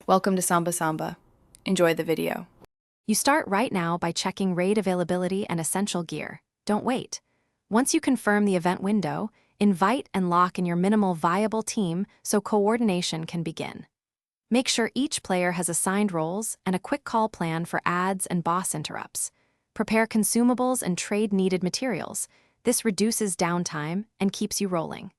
Welcome to Samba Samba. Enjoy the video. You start right now by checking raid availability and essential gear. Don't wait. Once you confirm the event window, invite and lock in your minimal viable team so coordination can begin. Make sure each player has assigned roles and a quick call plan for ads and boss interrupts. Prepare consumables and trade-needed materials. This reduces downtime and keeps you rolling.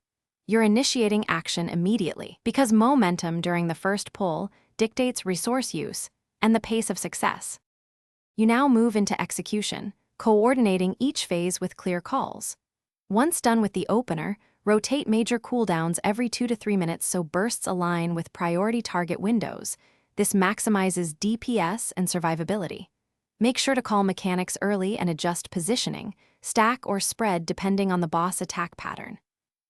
You're initiating action immediately because momentum during the first pull dictates resource use and the pace of success. You now move into execution, coordinating each phase with clear calls. Once done with the opener, rotate major cooldowns every 2 to 3 minutes so bursts align with priority target windows. This maximizes DPS and survivability. Make sure to call mechanics early and adjust positioning, stack or spread depending on the boss attack pattern.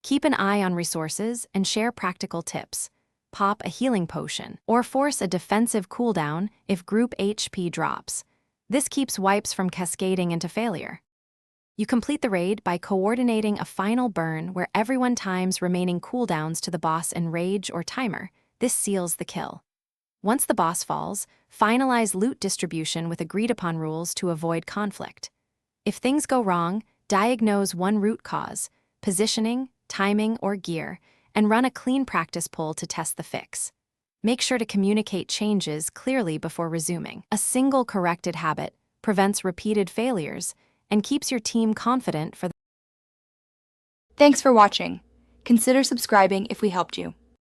Keep an eye on resources and share practical tips. Pop a healing potion or force a defensive cooldown if group HP drops. This keeps wipes from cascading into failure. You complete the raid by coordinating a final burn where everyone times remaining cooldowns to the boss in rage or timer. This seals the kill. Once the boss falls, finalize loot distribution with agreed-upon rules to avoid conflict. If things go wrong, diagnose one root cause, positioning, timing, or gear, and run a clean practice pull to test the fix. Make sure to communicate changes clearly before resuming. A single corrected habit prevents repeated failures and keeps your team confident for the Thanks for watching. Consider subscribing if we helped you.